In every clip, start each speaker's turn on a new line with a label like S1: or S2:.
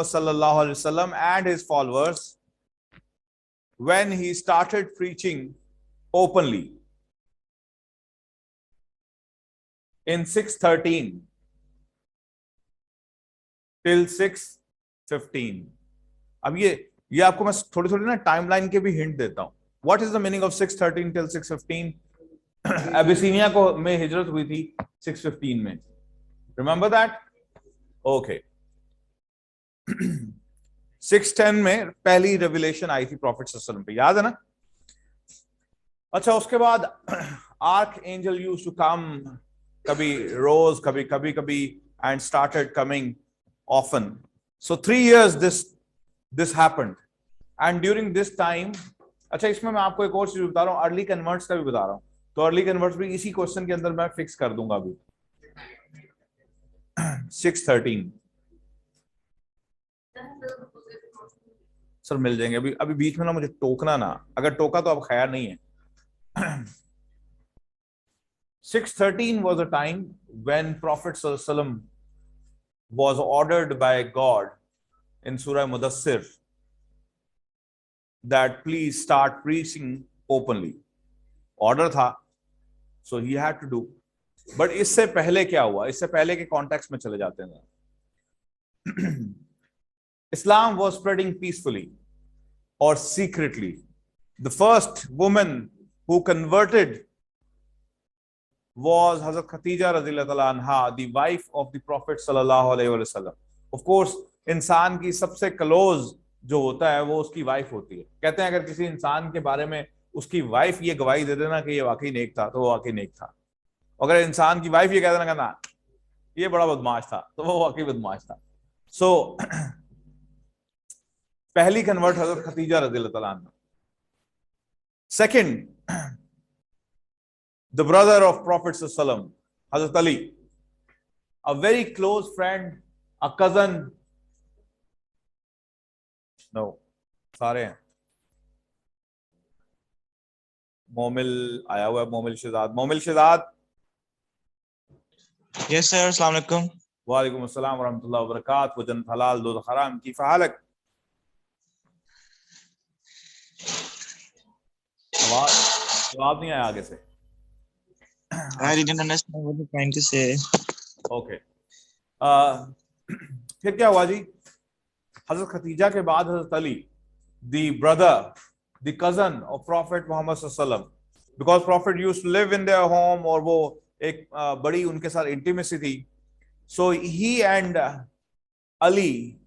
S1: Muhammad sallallahu alaihi wasallam and his followers when he started preaching openly in 613 till 615. अब ये आपको मैं थोड़ी थोड़ी ना टाइमलाइन के भी हिंट देता हूं. What is the meaning of 613 till 615? एबिसीनिया को में हिजरत हुई थी 615 में. Remember that? ओके. 610 में पहली रेवलेशन आई थी प्रॉफिट सल्लल्लाहु अलैहि वसल्लम पे, याद है ना? अच्छा, उसके बाद archangel used to come, कभी रोज, कभी कभी कभी, and started coming often. So 3 years this happened, and during this time, अच्छा इसमें मैं आपको एक और चीज बता रहा हूँ, अर्ली कन्वर्ट्स का भी बता रहा हूँ. तो अर्ली कन्वर्ट्स भी इसी क्वेश्चन के अंदर मैं फिक्स कर दूंगा अभी. 613 सर मिल जाएंगे. अभी अभी बीच में ना मुझे टोकना ना, अगर टोका तो अब खैर नहीं है. 613 was a time when Prophet sallallahu alaihi wasallam was ordered by God in Surah Mudassir that please start preaching openly. Order था, so he had to do. But इससे पहले क्या हुआ? इससे पहले के कॉन्टेक्स्ट में चले जाते हैं. Islam was spreading peacefully or secretly. The first woman who converted was Hazrat Khatija radhiyallahu anha, the wife of the Prophet sallallahu alaihi wasallam. Of course, इंसान की सबसे क्लोज जो होता है वो उसकी वाइफ होती है. कहते हैं अगर किसी इंसान के बारे में उसकी वाइफ ये गवाही दे देना कि ये वाकई नेक था, तो वो वाकई नेक था. अगर इंसान की वाइफ ये कह देना कहना ये बड़ा बदमाश था, तो वो वाकई बदमाश था. सो पहली कन्वर्ट हजरत खतीजा रज़ियल्लाहु अन्हा. Second, the brother of Prophet sallallahu alaihi wasallam, Hazrat Ali, a very close friend, a cousin. No, सारे हैं. मोमिल आया हुआ है, मोमिल शहजाद. मोमिल शहजाद.
S2: यस सर, अस्सलाम वालेकुम.
S1: वालेकुम अस्सलाम वरहमतुल्लाहि वबरकातुहू. जन्नत हलाल दो हराम की फ़हालक. जवाब नहीं आया आगे से.
S2: I didn't understand what you're trying to say.
S1: Okay. फिर क्या हुआ जी? हजरत खतीजा के बाद हजरत Ali, the brother, the cousin of Prophet Muhammad sallallahu alaihi wasallam, because Prophet used to live in their home, और वो एक बड़ी उनके साथ intimacy थी. So he and Ali,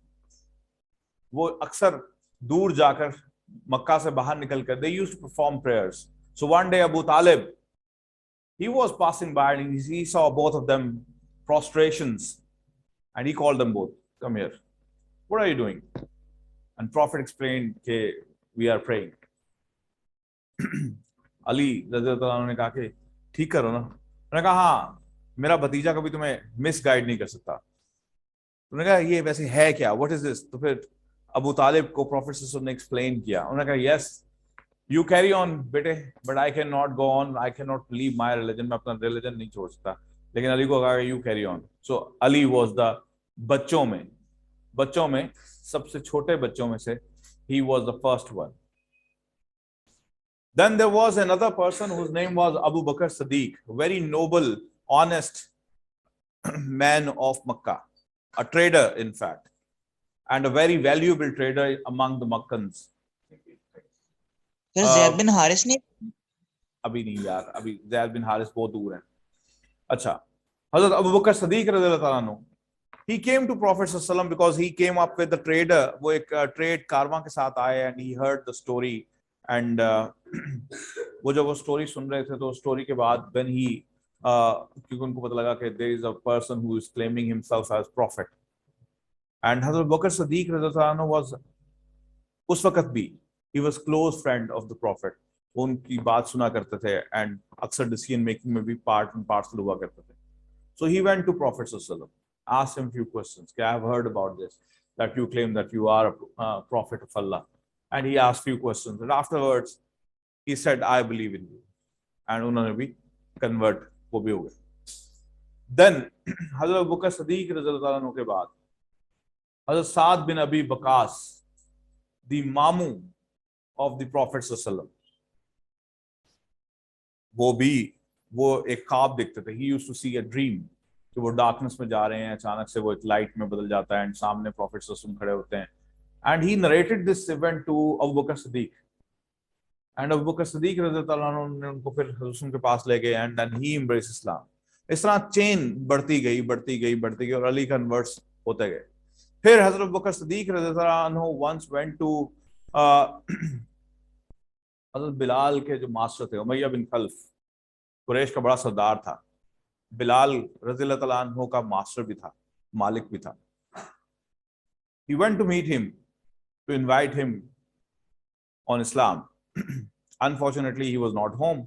S1: वो अक्सर दूर जाकर मक्का से बाहर निकलकर, they used to perform prayers. So one day Abu Talib, he was passing by and he saw both of them prostrations, and he called them both, come here, what are you doing? And Prophet explained that we are praying. Ali रज़ियल्लाहु अन्हु ने कहा कि ठीक करो ना. उन्होंने कहा हाँ, मेरा भतीजा कभी तुम्हें मिसगाइड नहीं कर सकता. उन्होंने कहा ये वैसे है क्या, what is this? तो फिर अबू तालिब को प्रॉफिट सल्लल्लाहु अलैहि वसल्लम ने एक्सप्लेन किया. उन्होंने कहा yes, you carry on बेटे, but I cannot go on, I cannot leave my religion. मैं अपना religion नहीं छोड़ सकता. लेकिन अली को कहा you carry on. So Ali was the बच्चों में सबसे छोटे बच्चों में से, he was the first one. Then there was another person whose name was Abu Bakr Siddiq, very noble, honest man of Makkah, a trader in fact, and a very valuable trader among the Makkans.
S2: Sir Zaid bin Haris ने?
S1: अभी नहीं यार, अभी ज़ैद bin Haris बहुत दूर है. अच्छा, हजरत अबू बकर सदीक रज़ियल्लाहु अन्हु, he came to Prophet sallallahu alaihi wasallam because he came up with the trader. वो एक ट्रेड कारवां के साथ आए, and he heard the story, and वो जब वो स्टोरी सुन रहे थे तो स्टोरी के बाद when he क्योंकि उनको पता लगा कि there is a person who is claiming himself as prophet, and हजरत बकर सदीक रज़ियल्लाहु अन्हु was उस वक्त भी he was close friend of the prophet. वो उनकी बात सुना करते थे and अक्सर decision making में भी part and parcel हुआ करते थे. So he went to Prophet sallallahu alaihi wasallam, asked him few questions. I have heard about this, that you claim that you are a prophet of Allah, and he asked few questions, and afterwards he said, I believe in you, and उन्होंने भी convert वो भी हो गए. Then हज़रत अबू बकर सदीक रज़ियल्लाहु अन्हु के बाद हज़रत Saad bin Abi Waqqas, the मामू ऑफ द प्रॉफिट सल्लल्लाहु, वो एक ख्वाब देखते थे। He used to see a dream कि वो डार्कनेस में जा रहे हैं, अचानक से वो एक लाइट में बदल जाता है एंड सामने प्रॉफिट सल्लल्लाहु खड़े होते हैं। And he narrated this event to Abu Bakr Siddiq, and Abu Bakr Siddiq रज़ियल्लाहु अन्हु ने उनको फिर हुज़ूर के पास ले गए एंड देन ही एम्ब्रेस इस्लाम। इस तरह चेन बढ़ती गई बढ़ती गई बढ़ती गई और अली कन्वर्ट्स होते गए। फिर हजरत अबू बकर सिद्दीक रज़ियल्लाहु अन्हु वंस वेंट टू हजरत बिलाल के जो मास्टर थे उमैया बिन खल्फ, कुरैश का बड़ा सरदार था। बिलाल रज़ियल्लाहु अन्हु का मास्टर भी था, मालिक भी था। He went to meet him to invite him on Islam. Unfortunately, he was not home,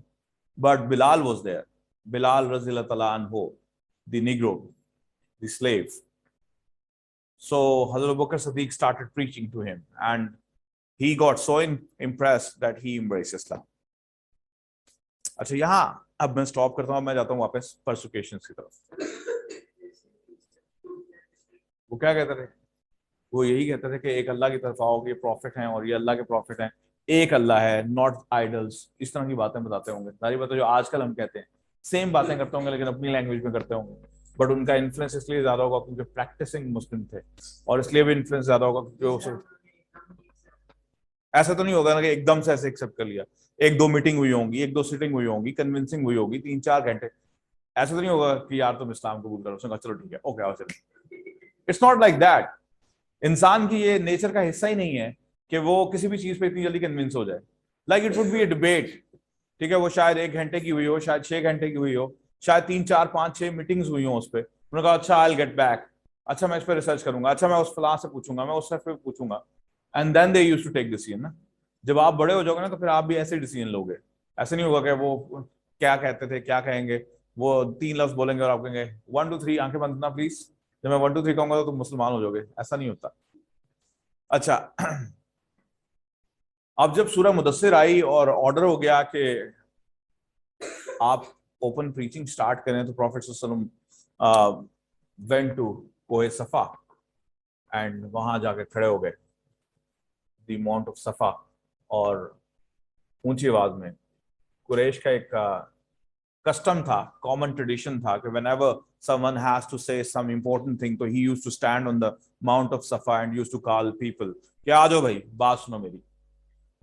S1: but Bilal was there. Bilal Razilullah anhu, the Negro, the slave. So Hazrat Abu Bakr Siddiq started preaching to him, and he got so impressed that he embraced Islam. अच्छा, यहाँ अब मैं stop करता हूँ, मैं जाता हूँ वापस परसिक्यूशंस की तरफ। वो क्या कहते थे? वो यही कहते थे कि एक अल्लाह की तरफ आओ, ये प्रॉफिट हैं और ये अल्लाह के प्रॉफिट हैं, एक अल्लाह है, नॉट आइडल्स। इस तरह की बातें बताते होंगे, सारी बातें जो आजकल हम कहते हैं, सेम बातें करते होंगे लेकिन अपनी लैंग्वेज में करते होंगे। बट उनका इन्फ्लुएंस इसलिए ज्यादा होगा क्योंकि प्रैक्टिसिंग मुस्लिम थे, और इसलिए भी इन्फ्लुएंस ज्यादा होगा क्योंकि ऐसा तो नहीं होगा ना कि एकदम से ऐसे एक्सेप्ट कर लिया। एक दो मीटिंग हुई होंगी, एक दो सिटिंग हुई होंगी, कन्विंसिंग हुई होगी 3-4 घंटे। ऐसा तो नहीं होगा कि यार तुम इस्लाम कबूल करो, उसने कहा चलो ठीक है, ओके आओ चलो। It's not like that. इंसान की ये नेचर का हिस्सा ही नहीं है कि वो किसी भी चीज पे इतनी जल्दी कन्विंस हो जाए। Like it would be A debate, ठीक है, वो शायद 1 घंटे की हुई हो, शायद 6 घंटे की हुई हो, शायद 3-4-5-6 मीटिंग्स हुई हो उस पर। उन्होंने कहा अच्छा आई गेट बैक, अच्छा मैं इस पर रिसर्च करूंगा, अच्छा मैं उस फलां से पूछूंगा, मैं उस पे पूछूंगा, and then they used to take decision ना। जब आप बड़े हो जाओगे ना तो फिर आप भी ऐसे डिसीजन लोगे। ऐसे नहीं होगा कि वो क्या कहते थे क्या कहेंगे, वो 3 लफ्ज बोलेंगे और आप कहेंगे 1 2 3 आंखें बंद करना प्लीज, जब मैं 1 2 3 कहूंगा तो तुम मुसलमान हो जाओगे। ऐसा नहीं होता। अच्छा, अब जब सूरह मुदस्सिर आई और ऑर्डर हो गया कि आप ओपन प्रीचिंग स्टार्ट करें, तो प्रॉफिट सल्लल्लाहु वेंट टू कोहे सफा एंड वहां जाके खड़े हो गए द माउंट ऑफ सफा, और ऊंची आवाज में। कुरैश का एक कस्टम था, कॉमन ट्रेडिशन था कि व्हेनेवर समवन हैज टू से सम इंपॉर्टेंट थिंग, तो he used to stand on the mount of Safa and used to call people कि आ जाओ भाई, बात सुनो मेरी।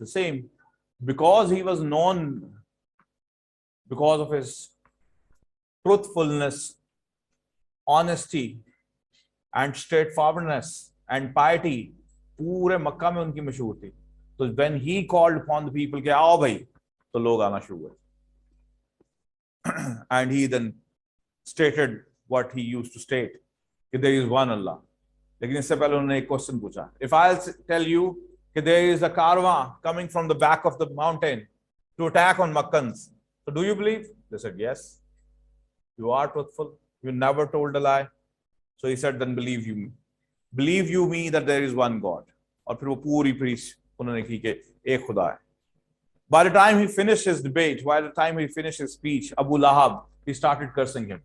S1: the same because he was known, because of his truthfulness, honesty and straightforwardness and piety. पूरे मक्का में उनकी मशहूर थी। तो when he called upon the people कि आओ भाई, तो लोग आना शुरू हुए। And he then stated what he used to state कि there is one Allah। लेकिन इससे पहले उन्होंने एक क्वेश्चन पूछा, if I'll tell you there is a caravan coming from the back of the mountain to attack on Makkans, so do you believe? They said yes. You are truthful, you never told a lie. So he said then believe you me that there is one God। और फिर वो पूरी preach उन्होंने की कि एक खुदा है। By the time he finished his debate, by the time he finished his speech, Abu Lahab, he started cursing him.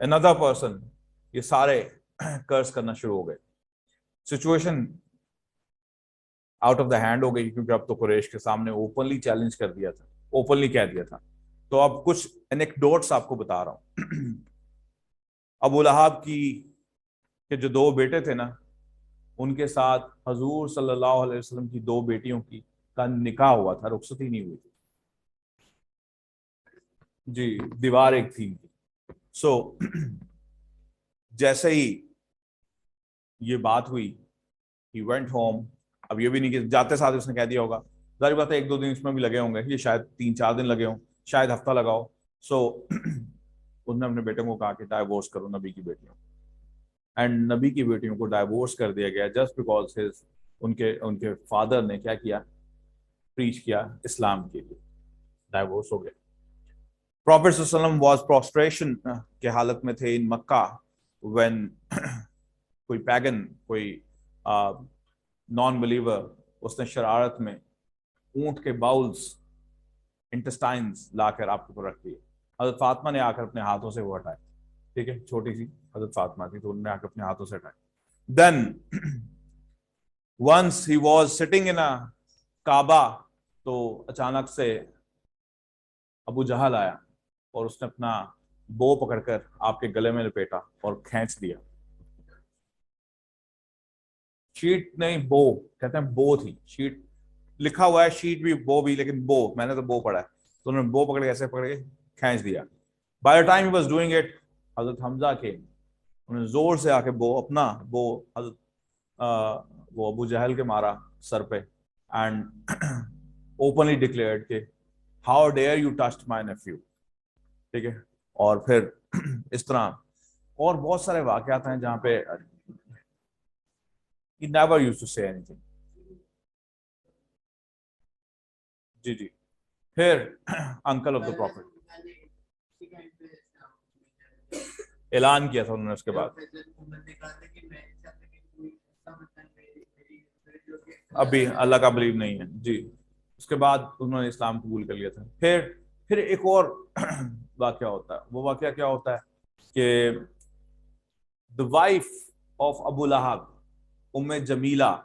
S1: another person, ये सारे कर्स करना शुरू हो गए। Situation out of the hand हो गई क्योंकि अब तो कुरैश के सामने ओपनली चैलेंज कर दिया था, ओपनली कह दिया था। तो अब कुछ एनेक्डोट्स आपको बता रहा हूं। अबू लहाब के जो 2 बेटे थे ना, उनके साथ हजूर सल्लल्लाहु अलैहि वसल्लम की 2 बेटियों का निकाह हुआ था, रुखसती नहीं हुई थी जी, दीवार एक थी। सो जैसे ही ये बात हुई, he went home। अब ये भी नहीं कि जाते साथ उसने कह दिया होगा, जारी बात है 1-2 दिन इसमें भी लगे होंगे, ये शायद 3-4 दिन लगे हों, शायद हफ्ता लगाओ। सो उसने अपने बेटे को कहा कि डाइवोर्स करो नबी की बेटियों, एंड नबी की बेटियों को डाइवोर्स कर दिया गया जस्ट बिकॉज हिज उनके फादर ने क्या किया, प्रीच किया इस्लाम के लिए, डाइवोर्स हो गया। प्रॉफिट सल्लल्लाहु अलैहि वसल्लम वाज प्रोस्ट्रेशन के हालत में थे इन मक्का व्हेन कोई पैगन, कोई नॉन बिलीवर, उसने शरारत में ऊंट के बाउल्स, इंटेस्टाइन्स लाकर आपके ऊपर रख दिए हजरत फातिमा ने आकर अपने हाथों से वो हटाए, ठीक है, छोटी सी हजरत फातिमा थी तो उन्होंने आकर अपने हाथों से हटाए। Then once he was sitting in a Kaaba, तो अचानक से अबू जहल आया और उसने अपना बो पकड़कर आपके गले में लपेटा और खींच दिया। शीट नहीं, बो कहते हैं, बो थी, शीट लिखा हुआ है, शीट भी बो भी, लेकिन बो, मैंने तो बो पढ़ा है, तो उन्होंने बो पकड़ के ऐसे पकड़ के खींच दिया। By the time he was doing it, हजरत हमजा के, उन्होंने जोर से आके बो, अपना बो हजरत वो अबू जहल के मारा सर पे, एंड ओपनली डिक्लेयर्ड के how dare you touched my nephew, ठीक है। और फिर इस तरह और बहुत सारे वाकयात हैं जहां पे he never used to say anything। जी जी। फिर अंकल ऑफ द प्रॉफिट, ऐलान किया था उन्होंने उसके बाद, अभी अल्लाह का बिलीव नहीं है जी। उसके बाद उन्होंने इस्लाम कबूल कर लिया था। फिर एक और वाकया होता है, वो वाकया क्या होता है कि द वाइफ ऑफ अबू लहब, उम्मे जमीला,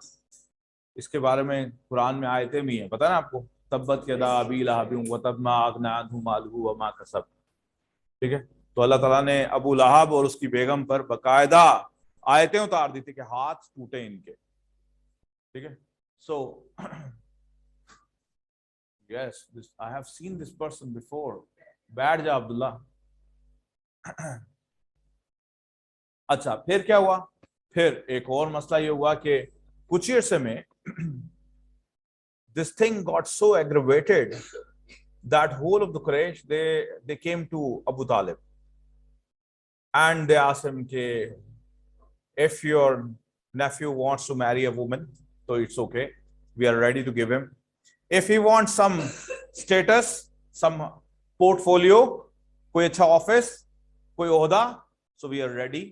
S1: इसके बारे में कुरान में आयतें भी हैं, पता है ना आपको, तब्बत यदा अबी लहब व तब मा अगना अन्हु मालुहु व मा कसब, ठीक है। तो अल्लाह ताला ने अबू लहब और उसकी बेगम पर बकायदा आयतें उतार दी थी कि हाथ टूटे इनके, ठीक है। So yes, this I have seen this person before, बैठ जा अब्दुल्ला। अच्छा, फिर क्या हुआ? फिर एक और मसला ये हुआ कि कुछ अरसे में this thing got so aggravated that whole of the Quraysh, they came to Abu Talib and they asked him कि if your nephew wants to marry a woman, so it's okay, we are ready to give him. If he wants some status, some portfolio, कोई अच्छा office, कोई ओहदा, so we are ready.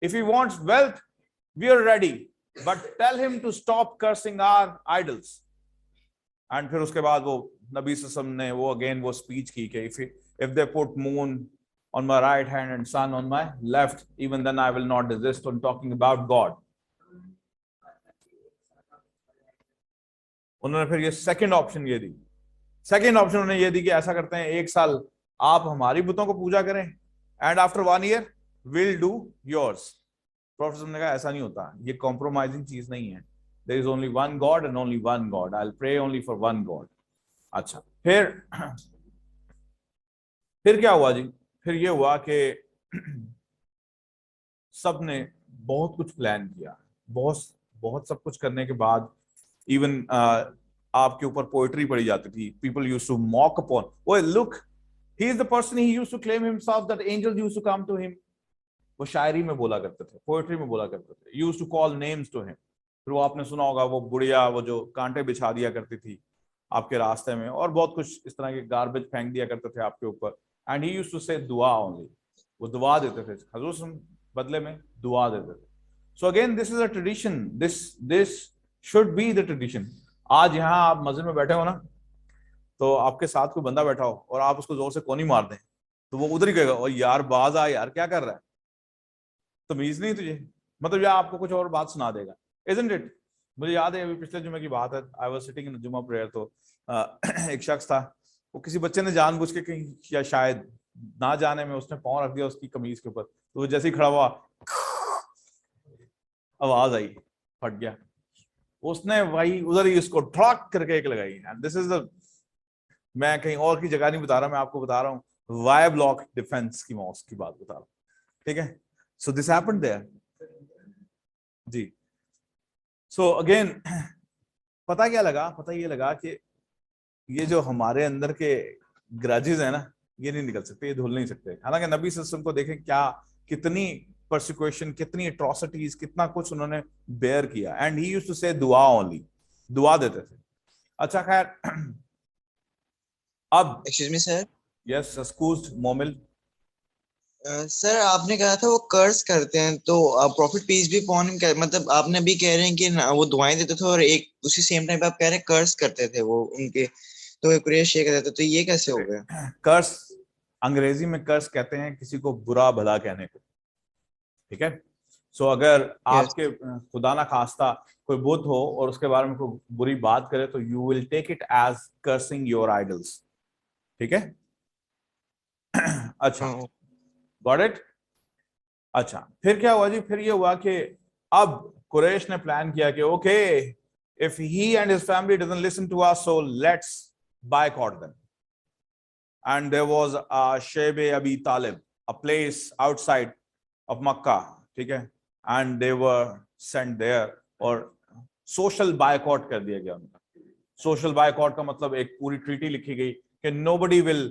S1: If he wants wealth, we are ready, but tell him to stop cursing our idols. And फिर उसके बाद वो नबी सल्लल्लाहु अलैहि वसल्लम ने वो अगेन वो स्पीच की कि if they put moon on my right hand and sun on my left, even then I will not desist on talking about God. उन्होंने फिर ये सेकंड ऑप्शन ये दी, सेकंड ऑप्शन उन्होंने ये दी कि ऐसा करते हैं, एक साल आप हमारी बुतों को पूजा करें and after 1 year will do yours. Professor ने कहा ऐसा नहीं होता, ये कॉम्प्रोमाइजिंग चीज नहीं है, there is only one God and only one God, I'll pray only for one God। अच्छा, फिर क्या हुआ जी? फिर ये हुआ कि सब ने बहुत कुछ प्लान किया, बहुत बहुत सब कुछ करने के बाद इवन आपके ऊपर पोएट्री पढ़ी जाती थी, people used to mock upon, ओए look he is the person, he used to claim himself that angels used to come to him. वो शायरी में बोला करते थे, पोएट्री में बोला करते थे, used to call names to him. फिर वो आपने सुना होगा वो बुढ़िया वो जो कांटे बिछा दिया करती थी आपके रास्ते में, और बहुत कुछ इस तरह के गार्बेज फेंक दिया करते थे आपके ऊपर, एंड ही यूज्ड टू से दुआ ओनली, वो दुआ देते थे, हजूर बदले में दुआ देते थे। So again this is a tradition, this should be the tradition. आज यहाँ आप मस्जिद में बैठे हो ना, तो आपके साथ कोई बंदा बैठा हो और आप उसको जोर से कोनी मार दें, तो वो उधर ही कहेगा, और यार बाज आ यार, क्या कर रहा है, तमीज नहीं तुझे, मतलब यार आपको कुछ और बात सुना देगा, isn't it? मुझे याद है अभी पिछले जुमे की बात है, आई वाज सिटिंग इन जुमा प्रेयर, तो एक शख्स था, वो किसी बच्चे ने जानबूझ के कहीं या शायद ना जाने में उसने पाँव रख दिया उसकी कमीज के ऊपर, तो वो जैसे ही खड़ा हुआ आवाज आई, फट गया, उसने वही उधर ही उसको ठड़क करके एक लगाई। एंड दिस इज द, मैं कहीं और की जगह नहीं बता रहा, मैं आपको बता रहा हूँ वाई ब्लॉक डिफेंस की मॉस्क की बात बता रहा हूँ, ठीक है। सो दिस हैपेंड देयर जी। सो अगेन पता क्या लगा, पता ये लगा कि ये जो हमारे अंदर के ग्रजेस है ना, ये नहीं निकल सकते, ये धुल नहीं सकते। हालांकि नबी सल्लल्लाहु अलैहि वसल्लम को देखें क्या, कितनी परसिक्यूशन, कितनी एट्रोसिटीज, कितना कुछ उन्होंने बेयर किया, एंड ही यूज्ड टू से दुआ ओनली, दुआ देते थे। अच्छा खैर, अब
S2: excuse me sir.
S1: Yes excused मोमिल।
S2: सर आपने कहा था वो कर्ज करते हैं, तो prophet peace be upon him, मतलब आपने भी कह रहे हैं कि वो दुआएं देते थे और एक उसी सेम टाइम पे आप कह रहे हैं कर्ज करते थे वो उनके, तो कुरैश ये कहते थे, तो ये कैसे हो गया?
S1: कर्स अंग्रेजी में कर्स कहते हैं किसी को बुरा भला कहने को, ठीक है। सो अगर आपके खुदा ना खास्ता कोई बुत हो और उसके बारे में कोई बुरी बात करे तो you will take it as cursing your idols, ठीक है। अच्छा, गॉट इट। अच्छा, फिर क्या हुआ जी, फिर ये हुआ कि अब कुरैश ने प्लान किया कि okay, if he and his family doesn't listen to us so let's boycott them. And there was Shib Abi Talib, a place outside of Mecca, ठीक है, and they were sent there, और social boycott कर दिया गया उनका। Social boycott का मतलब एक पूरी ट्रीटी लिखी गई कि nobody will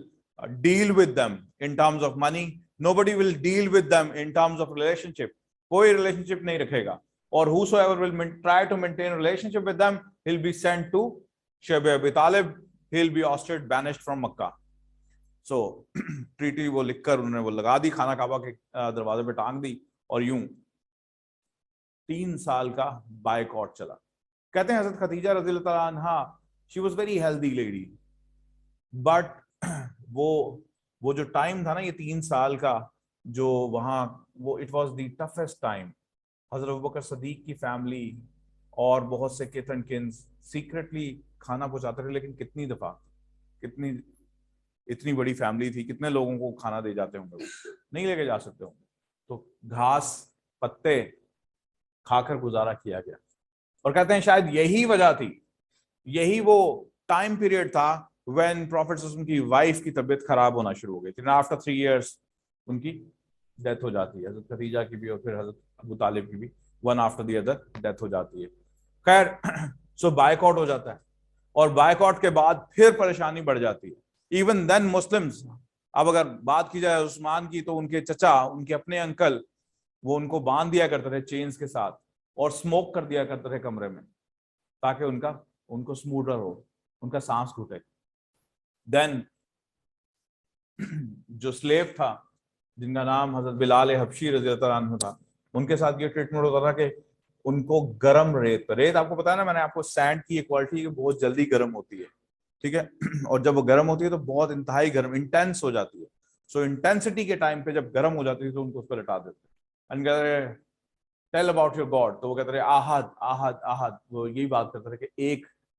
S1: deal with them in terms of money, nobody will deal with them in terms of relationship, कोई relationship नहीं रखेगा, और whosoever will try to maintain a relationship with them, he'll be sent to Shayb Abi Talib, he'll be ousted, banished from Makkah. So treaty वो लिखकर उन्होंने वो लगा दी, खाना काबा के दरवाजे पे टांग दी, और यूं 3 साल का बायकॉट चला। कहते हैं हजरत खदीजा रज़ियल्लाहु तआला अन्हा, she was very healthy lady, but वो जो टाइम था ना, ये 3 साल का जो वहां, वो it was the toughest time. हजरत अबू बकर सदीक की फैमिली और बहुत से किथ एंड किन्स सीक्रेटली खाना पहुंचाते थे, लेकिन कितनी दफा, कितनी, इतनी बड़ी फैमिली थी, कितने लोगों को खाना दे जाते होंगे, नहीं लेके जा सकते होंगे, तो घास पत्ते खाकर गुजारा किया गया। और कहते हैं शायद यही वजह थी, यही वो टाइम पीरियड था व्हेन प्रॉफिट की वाइफ की तबीयत खराब होना शुरू हो गई थी। आफ्टर 3 इयर्स उनकी डेथ हो जाती है, हजरत खदीजा की भी और फिर हजरत अबू तालिब की भी, one after the other death हो जाती है। खैर, सो बायकॉट हो जाता है, और बायकॉट के बाद फिर परेशानी बढ़ जाती है। इवन देन मुस्लिम्स, अब अगर बात की जाए उस्मान की, तो उनके चचा, उनके अपने अंकल, वो उनको बांध दिया करते थे चेन्स के साथ और स्मोक कर दिया करते थे कमरे में, ताकि उनको स्मूथर हो, उनका सांस घुटे। देन जो स्लेव था, जिनका नाम हजरत बिलाल हबशी रज़ियल्लाहु अन्हु था, उनके साथ ये ट्रीटमेंट होता था कि उनको गरम रेत आपको पता है ना, मैंने आपको सैंड की क्वालिटी बहुत जल्दी गर्म होती है, ठीक है, और जब वो गर्म होती है तो बहुत इंतहाई गर्म, इंटेंस हो जाती है। सो इंटेंसिटी के टाइम पे जब गर्म हो जाती थी तो उनको उस पर लटा देते, एंड कहते रहे टेल अबाउट योर गॉड, तो वो कहते रहे आहद आहद आहद, वो यही बात करते थे कि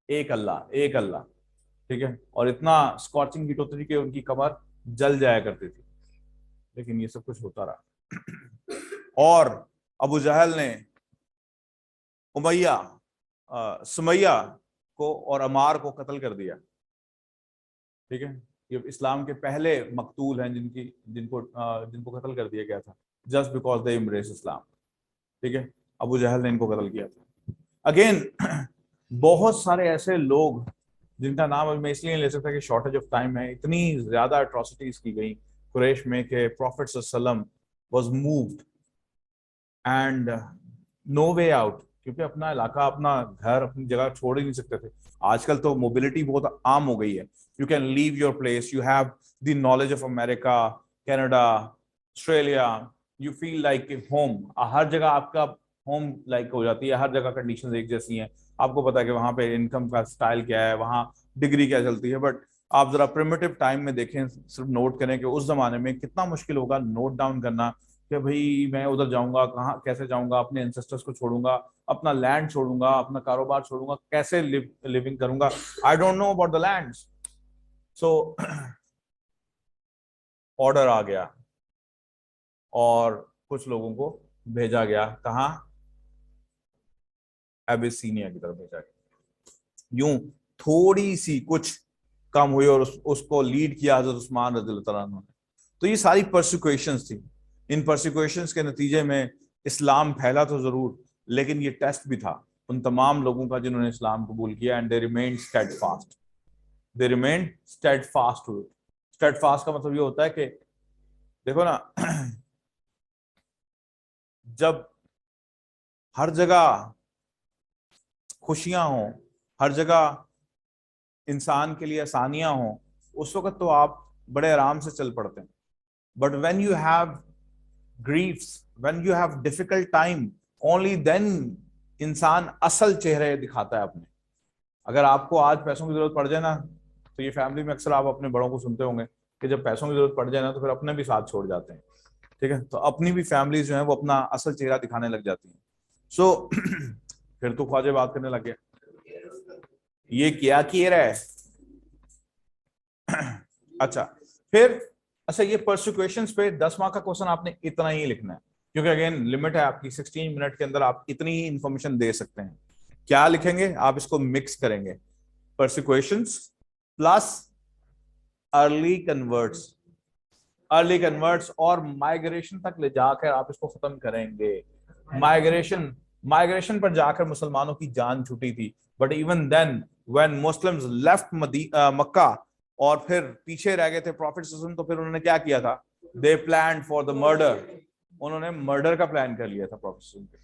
S1: एक अल्लाह, एक अल्लाह, ठीक है, और इतना स्कॉचिंग हीट होती थी कि उनकी कमर जल जाया करती थी। लेकिन ये सब कुछ होता रहा, और अबू जहल ने सुमैया को और अमार को कत्ल कर दिया, ठीक है। ये इस्लाम के पहले मकतूल हैं जिनको कत्ल कर दिया गया था, जस्ट बिकॉज दे एम्ब्रेस इस्लाम, ठीक है। अबू जहल ने इनको कत्ल किया था। अगेन बहुत सारे ऐसे लोग जिनका नाम मैं इसलिए ले सकता कि शॉर्टेज ऑफ टाइम है, इतनी ज्यादा अट्रॉसिटीज की गई कुरैश में कि प्रॉफिट सल्लल्लाहु अलैहि वसल्लम was moved and no way out, क्योंकि अपना इलाका, अपना घर, अपनी जगह छोड़ ही नहीं सकते थे। आजकल तो मोबिलिटी बहुत आम हो गई है, you can leave your place, you have the knowledge of America, Canada, Australia, you feel like home, हर जगह आपका होम लाइक हो जाती है, हर जगह कंडीशंस एक जैसी हैं, आपको पता है कि वहां पे इनकम का स्टाइल क्या है, वहां डिग्री क्या चलती है। बट आप जरा प्रिमिटिव टाइम में देखें, सिर्फ नोट करें कि उस जमाने में कितना मुश्किल होगा नोट डाउन करना कि भाई मैं उधर जाऊंगा, कहाँ कैसे जाऊंगा, अपने एंसेस्टर्स को छोड़ूंगा, अपना लैंड छोड़ूंगा, अपना कारोबार छोड़ूंगा, कैसे लिविंग करूंगा, I don't know about the land. So order आ गया और कुछ लोगों को भेजा गया, कहाँ, एबिसीनिया की तरफ भेजा गया। यूं थोड़ी सी कुछ कम हुई और उसको लीड किया हजरत उस्मान रज़ियल्लाहु अन्हु ने। तो ये सारी परसिक्यूशंस थी, इन परसिक्यूशंस के नतीजे में इस्लाम फैला तो जरूर, लेकिन ये टेस्ट भी था उन तमाम लोगों का जिन्होंने इस्लाम कबूल किया, and they remained steadfast, they remained steadfast to it. Steadfast का मतलब ये होता है कि देखो ना, जब हर जगह खुशियां हों, हर जगह इंसान के लिए आसानियां हों, उस वक्त तो आप बड़े आराम से चल पड़ते हैं। But when you have griefs, when you have difficult time, only then इंसान असल चेहरे दिखाता है अपने। अगर आपको आज पैसों की जरूरत पड़ जाए ना, तो ये फैमिली में अक्सर आप अपने बड़ों को सुनते होंगे कि जब पैसों की जरूरत पड़ जाए ना तो फिर अपने भी साथ छोड़ जाते हैं, ठीक है। तो अपनी भी फैमिली जो है वो अपना असल चेहरा दिखाने लग जाती है। सो फिर तो ख्वाजा बात करने लग गया, ये क्या किया रहा है। अच्छा, फिर अच्छा ये परसिक्यूशंस पे 10 मार्क का क्वेश्चन आपने इतना ही लिखना है, क्योंकि अगेन लिमिट है आपकी 16 मिनट के अंदर आप इतनी ही इंफॉर्मेशन दे सकते हैं। क्या लिखेंगे आप, इसको मिक्स करेंगे, persecutions plus early converts, early converts और माइग्रेशन तक ले जाकर आप इसको खत्म करेंगे। माइग्रेशन, माइग्रेशन पर जाकर मुसलमानों की जान छूटी थी, but even then when Muslims left Mecca और फिर पीछे रह गए थे प्रॉफिट, तो फिर उन्होंने क्या किया था, दे प्लान फॉर द मर्डर, उन्होंने मर्डर का प्लान कर लिया था प्रॉफिट।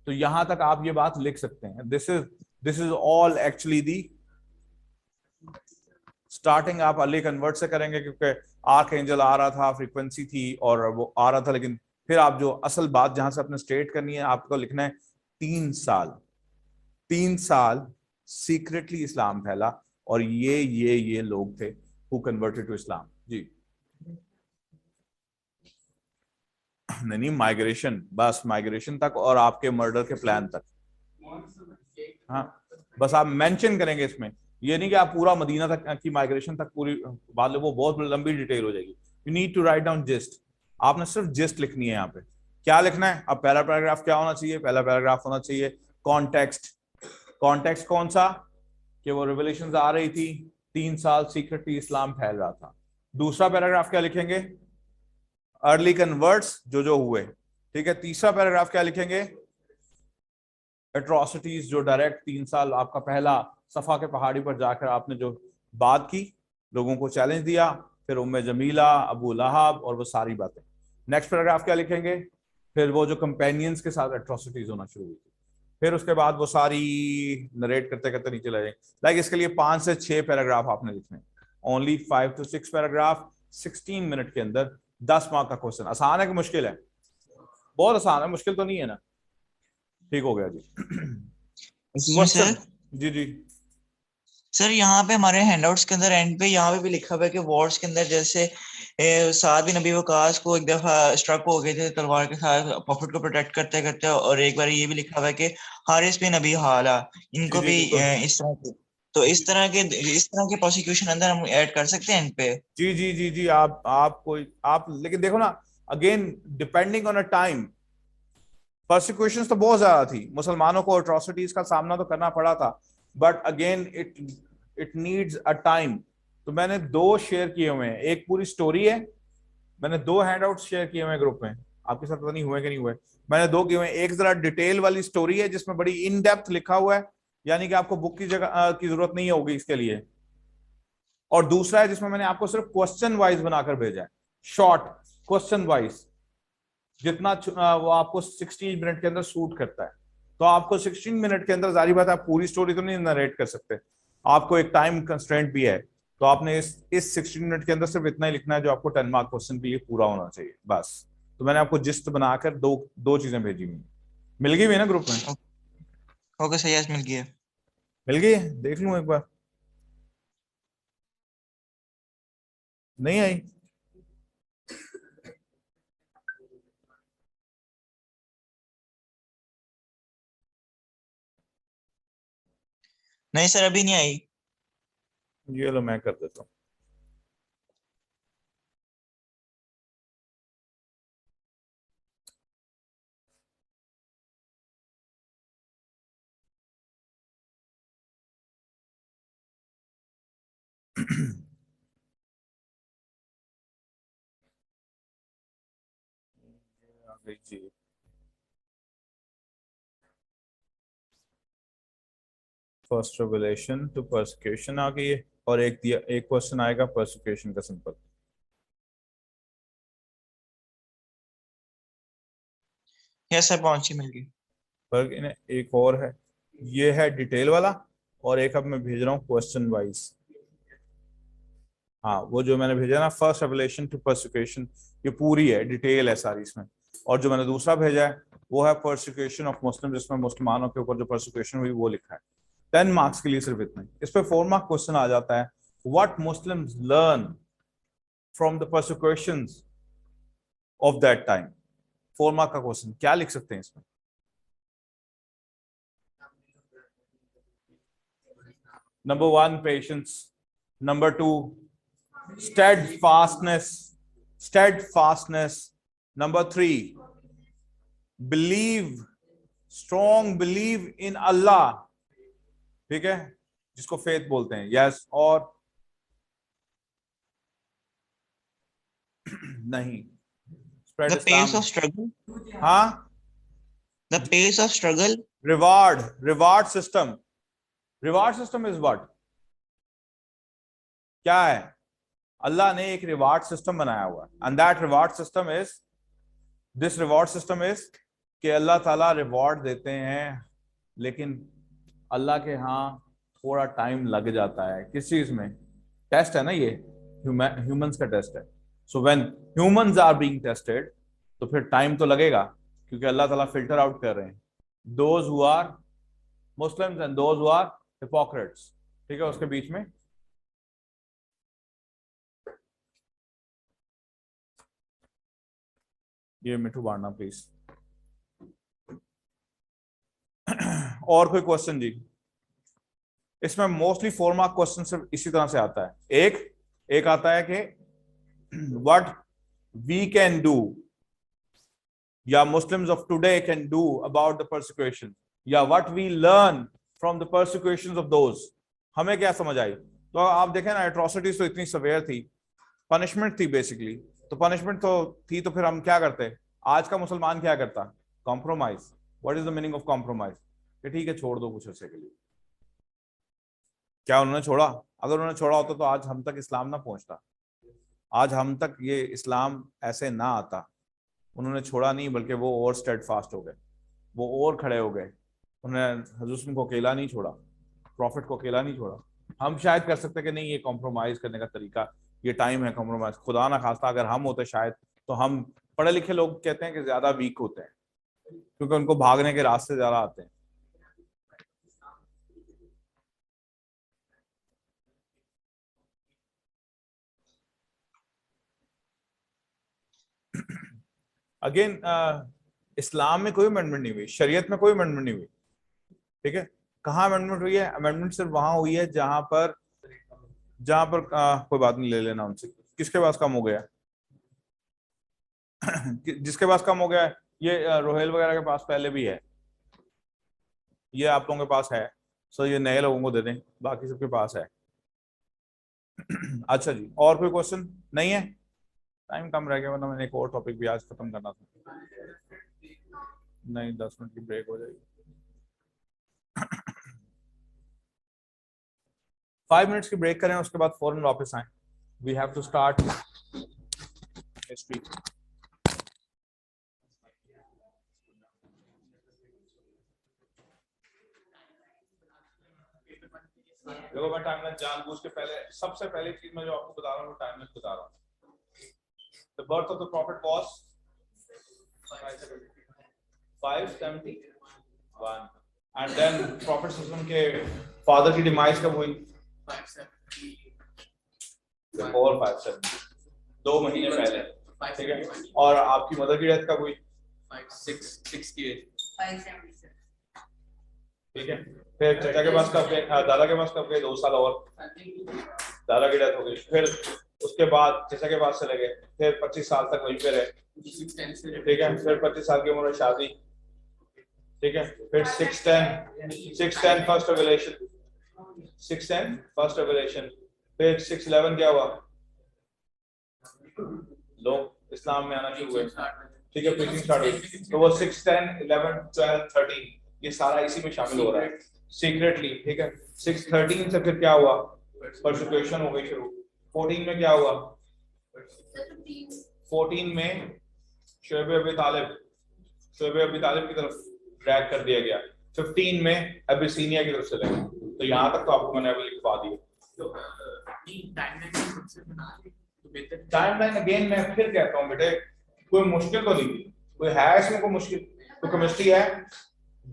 S1: तो यहां तक आप ये बात लिख सकते हैं। This is all actually the starting आप अर्ली कन्वर्ट से करेंगे, क्योंकि आर्क एंजल आ रहा था, फ्रीक्वेंसी थी और वो आ रहा था, लेकिन फिर आप जो असल बात जहां से अपने स्टेट करनी है, आपको लिखना है 3 साल, 3 साल सीक्रेटली इस्लाम फैला और ये लोग थे हु कन्वर्टेड टू इस्लाम। जी नहीं, माइग्रेशन, बस माइग्रेशन तक और आपके मर्डर के प्लान तक। हाँ, बस आप मेंशन करेंगे इसमें, ये नहीं कि आप पूरा मदीना तक की माइग्रेशन तक पूरी बात, वो बहुत लंबी डिटेल हो जाएगी। You need to write down gist, आपने सिर्फ जिस्ट लिखनी है यहाँ पे। क्या लिखना है अब, पहला पैराग्राफ क्या होना चाहिए, पहला पैराग्राफ होना चाहिए कॉन्टेक्स्ट। कॉन्टेक्स्ट कौन सा, कि वो रिवलेशंस आ रही थी, 3 साल सीक्रेटली इस्लाम फैल रहा था। दूसरा पैराग्राफ क्या लिखेंगे, अर्ली कन्वर्ट्स जो हुए, ठीक है। तीसरा पैराग्राफ क्या लिखेंगे, एट्रोसिटीज जो डायरेक्ट 3 साल आपका पहला सफा के पहाड़ी पर जाकर आपने जो बात की, लोगों को चैलेंज दिया, फिर उम्मे जमीला, अबू लहाब और वो सारी बातें। नेक्स्ट पैराग्राफ क्या लिखेंगे, फिर वो जो कंपेनियंस के साथ एट्रोसिटीज होना शुरू हुई थी, फिर उसके बाद वो सारी नरेट करते करते नीचे ले जाएंगे। लाइक इसके लिए 5 से 6 पैराग्राफ आपने लिखने, ओनली 5 to 6 पैराग्राफ, 16 मिनट के अंदर 10 मार्क का क्वेश्चन। आसान है कि मुश्किल है, बहुत आसान है, मुश्किल तो नहीं है ना। ठीक हो गया जी। क्वेश्चन,
S2: सर
S1: जी जी
S2: सर यहाँ पे हमारे हैंडआउट्स के अंदर एंड पे यहाँ पे भी लिखा हुआ है कि वॉर्स के अंदर जैसे साद बिन नबी वकास को एक दफा स्ट्रक हो गए थे तलवार के साथ प्रॉफिट को प्रोटेक्ट करते करते, और एक बार ये भी लिखा हुआ है कि हारिस बिन नबी हाला
S1: जी
S2: इनको
S1: जी
S2: भी
S1: बिल्कुल,
S2: इस तरह के, तो इस तरह के प्रोसिक्यूशन अंदर हम ऐड कर सकते हैं एंड पे।
S1: जी जी जी जी आप कोई आप, लेकिन देखो ना, again depending on a time, persecutions तो बहुत ज्यादा थी, मुसलमानों को अट्रॉसिटीज का सामना तो करना पड़ा था, but again it needs a time. तो मैंने 2 शेयर किए हुए हैं, एक पूरी स्टोरी है, मैंने 2 हैंडआउट शेयर किए हुए हैं ग्रुप में, आपके साथ पता नहीं हुए कि नहीं हुए, मैंने 2 किए हुए हैं। एक जरा डिटेल वाली स्टोरी है जिसमें बड़ी इन डेप्थ लिखा हुआ है, यानी कि आपको बुक की जगह की जरूरत नहीं होगी इसके लिए। और दूसरा है जिसमें मैंने आपको सिर्फ क्वेश्चन वाइज बनाकर भेजा है, शॉर्ट क्वेश्चन वाइज, जितना वो आपको 16 मिनट के अंदर सूट करता है। तो आपको 16 मिनट के अंदर, जारी बात है, आप पूरी स्टोरी तो नहीं नरेट कर सकते, आपको एक टाइम कंस्ट्रेंट भी है। तो आपने इस 16 मिनट के अंदर सिर्फ इतना ही लिखना है जो आपको 10 मार्क क्वेश्चन के लिए पूरा होना चाहिए, बस। तो मैंने आपको जिस्ट बनाकर दो चीजें भेजी हुई, मिल गई है ना ग्रुप में,
S2: ओके सही है, मिल गया।
S1: मिल गई है, देख लूं एक बार, नहीं आई।
S2: नहीं सर अभी नहीं आई।
S1: ये लो मैं कर देता हूँ। आ गई जी, फर्स्ट रिवलेशन टू परसिक्यूशन आ गई है, और एक दिया, एक क्वेश्चन आएगा परसिक्यूशन का सिंपल।
S2: यस सर पहुंची, मिल गई।
S1: पर इन्हें एक और है, ये है डिटेल वाला, और एक अब मैं भेज रहा हूँ क्वेश्चन वाइज। हाँ, वो जो मैंने भेजा ना, फर्स्ट रेवलेशन टू परसिक्यूशन, ये पूरी है, डिटेल है सारी इसमें। और जो मैंने दूसरा भेजा है वो है परसिक्यूशन ऑफ मुस्लिम, जिसमें मुसलमानों के ऊपर जो परसिक्यूशन हुई वो लिखा है। 10 मार्क्स के लिए सिर्फ इतना ही। इस पे 4 मार्क क्वेश्चन आ जाता है, what Muslims learn from the persecutions of that time? 4 mark का क्वेश्चन, क्या लिख सकते हैं इसमें? Number 1, patience. Number 2, steadfastness. Number 3, strong believe in Allah. ठीक है, जिसको फेथ बोलते हैं. यस और नहीं.
S2: The pace of struggle.
S1: हाँ,
S2: The pace of struggle.
S1: reward system. Reward system is what? क्या है? अल्लाह ने एक रिवार्ड सिस्टम बनाया हुआ है, and that reward system is, this reward system is कि अल्लाह ताला रिवॉर्ड देते हैं, लेकिन अल्लाह के यहाँ थोड़ा टाइम लग जाता है. किस चीज में? टेस्ट है ना ये, ह्यूमंस का टेस्ट है. So when humans are being tested, तो फिर टाइम तो लगेगा, क्योंकि अल्लाह ताला फिल्टर आउट कर रहे हैं those who are Muslims and those who are hypocrites. ठीक है, उसके बीच में ये मिठू बांटना प्लीज. और कोई क्वेश्चन जी? इसमें मोस्टली 4 मार्क क्वेश्चन सिर्फ इसी तरह से आता है. एक आता है कि व्हाट वी कैन डू, या Muslims of today can do about the persecution, या what we learn from the persecutions of those. हमें क्या समझ आई? तो आप देखें ना, एट्रोसिटीज तो इतनी सवेयर थी, पनिशमेंट थी बेसिकली. तो पनिशमेंट तो थी, तो फिर हम क्या करते? आज का मुसलमान क्या करता? Compromise. What is the meaning of compromise? कि ठीक है, छोड़ दो कुछ अर्से के लिए. क्या उन्होंने छोड़ा? अगर उन्होंने छोड़ा होता तो आज हम तक इस्लाम ना पहुंचता, आज हम तक ये इस्लाम ऐसे ना आता. उन्होंने छोड़ा नहीं, बल्कि वो और स्टेडफास्ट हो गए, वो और खड़े हो गए. उन्होंने हज़रत को अकेला नहीं छोड़ा, प्रॉफिट को अकेला नहीं छोड़ा. हम शायद कर सकते कि नहीं, ये कॉम्प्रोमाइज करने का तरीका, ये टाइम है कॉम्प्रोमाइज. खुदा ना खास्ता अगर हम होते शायद, तो हम पढ़े लिखे लोग कहते हैं कि ज्यादा वीक होते हैं, क्योंकि उनको भागने के रास्ते ज्यादा आते हैं. अगेन इस्लाम में कोई अमेंडमेंट नहीं हुई, शरीयत में कोई अमेंडमेंट नहीं हुई. ठीक है, कहाँ अमेंडमेंट हुई है? अमेंडमेंट सिर्फ वहां हुई है जहां पर कोई बात नहीं, ले लेना उनसे. किसके पास कम हो गया? जिसके पास कम हो गया है, ये रोहेल वगैरह के पास पहले भी है, ये आप लोगों के पास है. सो ये नए लोगों को दे दें, बाकी सबके पास है. अच्छा जी, और कोई क्वेश्चन नहीं है? टाइम कम रह गया, वरना मैंने एक और टॉपिक भी आज खत्म करना था. नहीं, 10 मिनट की ब्रेक हो जाएगी. 5 मिनट्स की ब्रेक करें, उसके बाद फौरन वापस आए. We have to start history. देखो, मैं टाइमलाइन जानबूझ के पहले, सबसे पहली चीज मैं जो आपको बता रहा हूँ, टाइमलाइन बता रहा हूँ. The birth of the prophet was 571, and then Prophet Sallallahu के father की demise कब हुई? 570, 2 महीने पहले. ठीक है, और आपकी मदर की डेथ कब हुई? 576. ठीक है, फिर चाचा के पास कब गए? दादा के पास कब गए? 2 साल और, दादा की डेथ हो गई. फिर उसके बाद चाचा के पास चले गए, फिर 25 साल तक वहीं पे रहे. ठीक है, फिर 25 साल की उम्र में शादी. ठीक है, फिर 610 फर्स्ट रेवलेशन, 610 फर्स्ट रेवलेशन. फिर 611 क्या हुआ? लोग इस्लाम में आना शुरू हुए. ठीक है, प्रीचिंग स्टार्ट हुई. तो वो 610 11 12 13 ये सारा इसी में शामिल हो रहा है सीक्रेटली. ठीक है, 613 से फिर क्या हुआ? परसिक्यूशन हो गई शुरू. 14 में क्या हुआ? 14 में शोएब अबी तालिब की तरफ ड्रैग कर दिया गया. 15 में अबिसीनिया की तरफ चले गए. तो यहाँ तक तो आपको मैंने अभी लिखवा दिया. टाइमलाइन अगेन मैं फिर कहता हूँ बेटे, कोई मुश्किल तो नहीं, कोई है इसमें कोई मुश्किल? तो केमिस्ट्री है,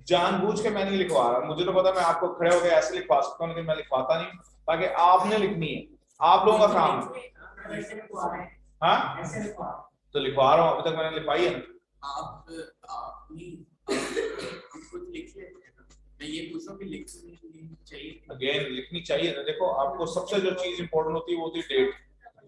S1: जानबूझ के मैं नहीं लिखवा रहा. मुझे तो पता मैं आपको खड़े हो गए ऐसे लिखवा सकता हूँ, लेकिन मैं लिखवाता नहीं, ताकि आपने लिखनी है. आप लोगों का काम है, हाँ तो लिखवा रहा हूँ, अभी तक मैंने लिखवाई है ना।
S3: आप खुद लिख लेते हैं ना, मैं ये पूछ रहा हूँ कि लिखनी चाहिए।
S1: अगेन लिखनी चाहिए ना। देखो आपको सबसे जो चीज इंपॉर्टेंट होती है वो होती है डेट।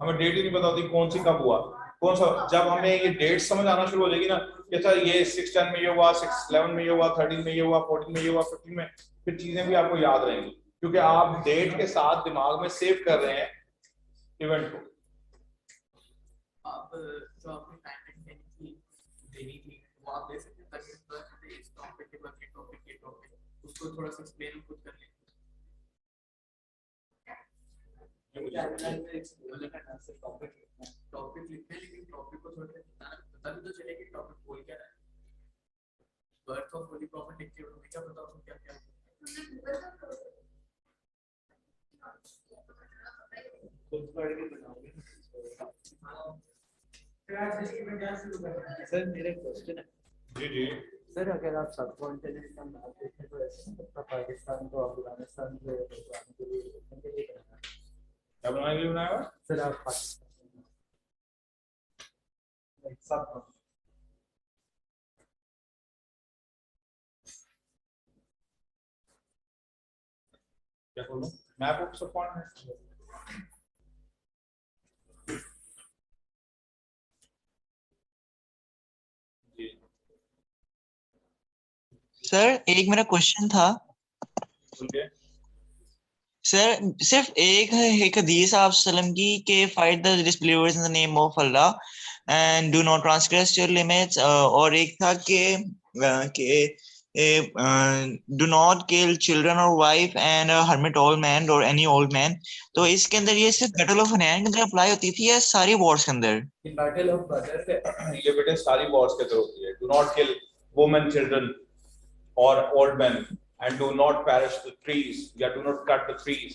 S1: हमें डेट ही नहीं पता होती कौन सी कब हुआ कौन सा। जब हमें ये डेट समझ आना शुरू हो जाएगी ना कि अच्छा ये 6-10 में ये हुआ, 6-11 में ये हुआ, 13 में ये हुआ, 14 में ये हुआ, 15 में, फिर चीजें भी आपको याद रहेंगी क्योंकि आप डेट के साथ दिमाग में सेव कर रहे हैं इवेंट को।
S3: आप जो आपने टाइमलाइन देनी थी वो आप दे सकते हैं ताकि इस टॉपिक के बाद ये टॉपिक उसको थोड़ा सा एक्सप्लेन खुद कर लें। टॉपिक लिखते हैं लेकिन टॉपिक को थोड़ा पता भी तो चले कि टॉपिक बोल क्या रहा है। बर्थ ऑफ होली प्रॉफिट लिख के उन्होंने क्या पता उसमें क्या क्या खुद पढ़ के बनाओगे। सर मेरा क्वेश्चन है।
S1: जी जी
S3: सर अगर आप सब कॉन्टिनेंट का मैप देखें तो ऐसा लगता है पाकिस्तान को अफगानिस्तान के लिए
S1: क्या बनाने के लिए बनाया हुआ?
S3: सर आप पाकिस्तान सब
S1: क्या बोलूं मैप ऑफ सब है।
S2: सर एक मेरा क्वेश्चन था सर, सिर्फ एक हदीस आप सल्लम की के fight the disbelievers in the name of Allah and do not transgress your limits, और एक था कि डू नॉट किल चिल्ड्रन और wife and hermit old man और एनी ओल्ड मैन। तो इसके अंदर ये सिर्फ बैटल ऑफ हनैन के अंदर अप्लाई होती थी या सारी वॉर्स के अंदर?
S3: बैटल ऑफ बदर
S1: ये बेटे सारी वॉर्स के अंदर होती है। Do not kill women children or old men and do not perish the trees, yeah, do not cut the trees.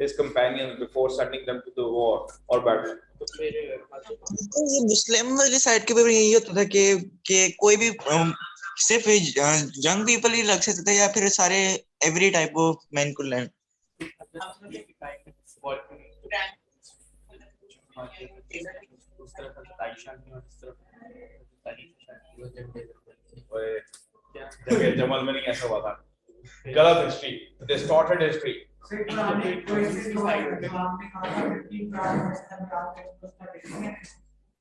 S1: his companions before sending them to the war or battle.
S2: ये मुस्लिम वाली side के ऊपर यही होता था कि कोई भी सिर्फ यंग पीपल ही लग सकते थे या फिर सारे every type of man could learn?
S1: जमल में नहीं ऐसा हुआ था। गलत हिस्ट्री, डिस्टॉर्टेड हिस्ट्री।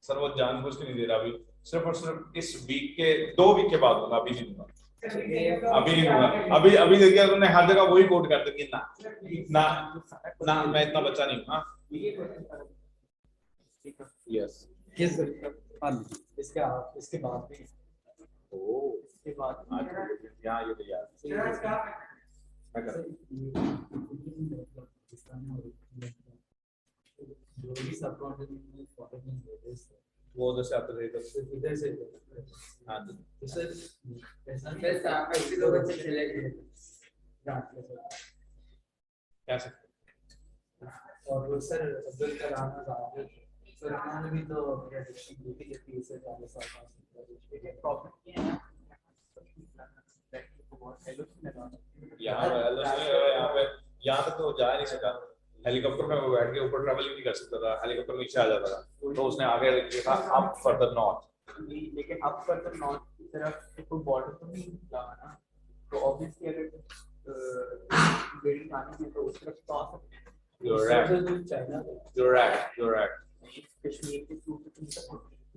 S1: सर वो जानबूझ के नहीं दे रहा अभी, सिर्फ और सिर्फ इस वीक के 2 वीक के बाद दूंगा, अभी नहीं दूंगा, अभी नहीं दूंगा। अभी देखिए तुमने हर जगह वही कोट कर देंगे ना ना मैं इतना बच्चा नहीं हूँ। यस
S3: इसके बाद भी इसके बाद
S1: यहाँ ये तो यार वो उधर से आते थे
S3: इधर से।
S1: हाँ जी
S3: सर ऐसे लोग अच्छे चले गए
S1: कैसे।
S3: और वो सर अब्दुल कलाम आजाद सर उन्होंने भी तो प्रेडिक्शन दी थी कि 30 से 40 साल बाद प्रॉफिट किया है।
S1: यहाँ तक तो जा नहीं सका। हेलीकॉप्टर में वो बैठ के ऊपर ट्रैवल नहीं कर सकता था, हेलीकॉप्टर नीचे आ जाता था। तो उसने आगे लिखा अप फर्दर नॉर्थ।
S3: लेकिन अप फर्दर नॉर्थ की तरफ कोई बॉर्डर तो नहीं लगा ना, तो ऑब्वियसली अगर बिल्डिंग आनी है तो उस तरफ तो आ सकते हैं।
S1: You're right.
S3: कश्मीर के थ्रू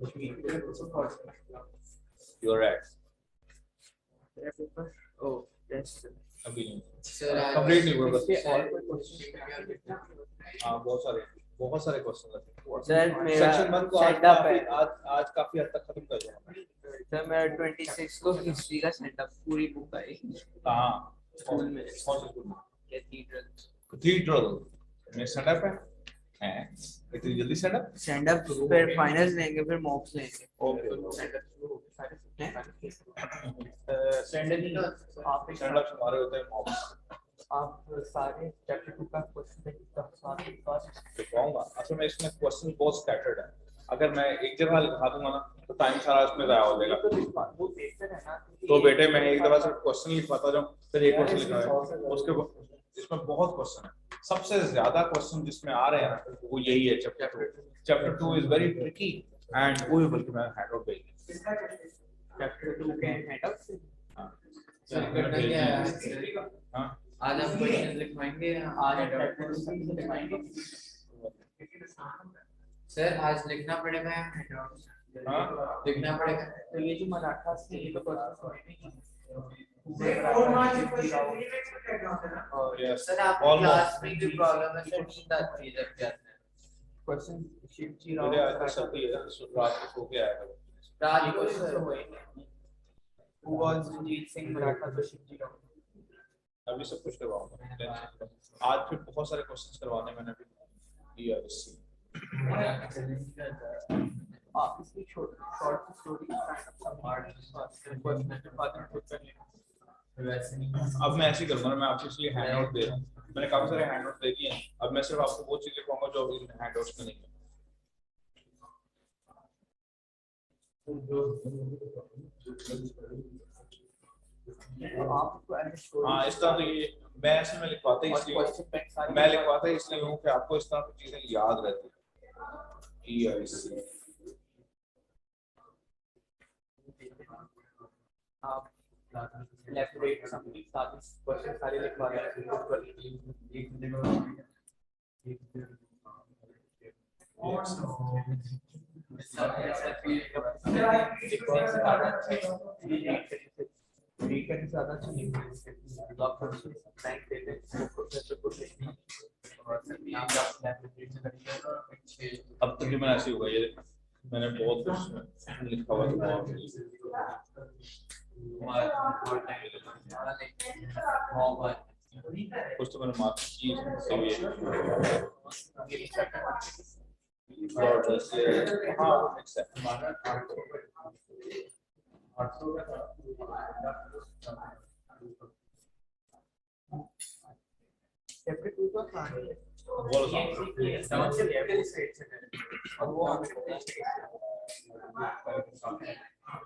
S3: कश्मीर के
S1: You're right.
S3: ओह यस
S1: अभी नहीं
S3: सर
S1: कंप्लीट नहीं हुआ बस।
S3: और कोई क्वेश्चन?
S1: हाँ बहुत सारे क्वेश्चन हैं
S3: सर मेरा
S1: सेक्शन 1 को
S3: सेटअप है
S1: आज काफी हद तक खत्म कर दिया।
S3: सर मेरा 26 को हिस्ट्री का सेटअप पूरी बुक आई।
S1: कहाँ
S3: स्कूल में
S1: कौन से स्कूल में?
S3: कैथीड्रल
S1: में सेटअप है इतनी जल्दी सेटअप
S3: फिर फाइनल्स लेंगे फिर मॉक्स लेंगे।
S1: ओके
S3: सेटअप आप
S1: सेटअप हमारे होते हैं मॉब्स।
S3: आप सारे चैप्टर 2 का क्वेश्चन
S1: दिखाऊंगा। असल में इसमें क्वेश्चन बहुत स्कैटर्ड है। अगर मैं एक जगह लिखा दूंगा ना तो टाइम सारा इसमें जाया हो जाएगा।
S3: वो बेहतर है ना
S1: तो बेटे मैं एक दफा सिर्फ क्वेश्चन लिखवाता जाऊं, फिर एक क्वेश्चन लिखा है उसके इसमें बहुत क्वेश्चन है। सबसे ज्यादा क्वेश्चन जिसमें आ रहे हैं ना वो यही है chapter 2 is very tricky and वो भी बल्कि मैं हैंड आउट भेज
S3: चैप्टर 2 के हैंडआउट से
S1: हां
S3: सर करना क्या है
S1: हां
S3: आज हम क्वेश्चन लिखवाएंगे आज चैप्टर 2 लिखवाएंगे सर आज लिखना पड़ेगा हैंडआउट
S1: हां
S3: लिखना पड़ेगा तो ये जो मराठा से ये तो क्वेश्चन होने नहीं
S1: यस
S3: सर आप क्लास में जो प्रॉब्लम है सर नींद आती है जब जाते हैं क्वेश्चन शिवजी राव
S1: मेरे आज सर्दी है रात को सो के आया था
S3: राज को सर हुए हु वाज रंजीत सिंह मराठा तो शिवजी राव
S1: अभी सब कुछ करवाऊंगा आज फिर बहुत सारे क्वेश्चंस करवाने मैंने अभी दिया इससे
S3: इसकी शॉर्ट स्टोरी
S1: अब मैं ऐसे ही करूंगा ना मैं आपको इसलिए हैंड आउट दे रहा हूँ मैंने काफी सारे हैंड आउट दे दिए हैं अब मैं सिर्फ आपको वो चीज लिखवाऊंगा जो अभी हैंड आउट्स में नहीं है हाँ इस तरह तो ये मैं ऐसे में लिखवाता ही इसलिए मैं लिखवाता ही इसलिए हूँ कि आपको इस तरह की चीजें याद रहती है
S3: आप elaborate something सारे क्वेश्चन सारे लिखवा रहे हैं
S1: अब तक मैंने ऐसे होगा ये मैंने बहुत कुछ लिखा हुआ कुछ तो मैंने मार्क की हाँ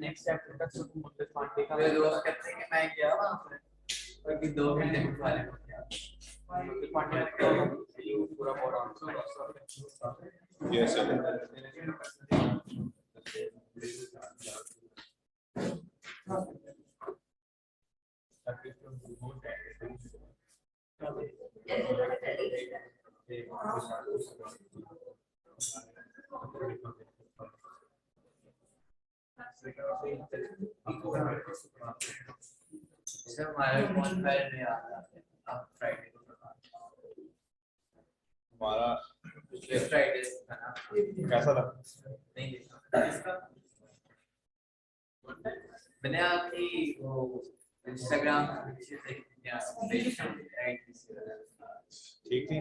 S3: नेक्स्ट चैप्टर का सुकुमार पांडे का रोज कहते हैं कि मैं गया वहां पर और कि 2 घंटे बिठा ले पांडे ने पूरा बोरा
S1: यस
S3: सर हमारा कौन फाइल नहीं आता अब फ्राइडे को
S1: हमारा
S3: पिछले फ्राइडे था ना
S1: कैसा था
S3: नहीं इसका मैंने आपकी वो इंस्टाग्राम पिक्चर देखी
S1: ठीक थी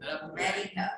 S4: Americano.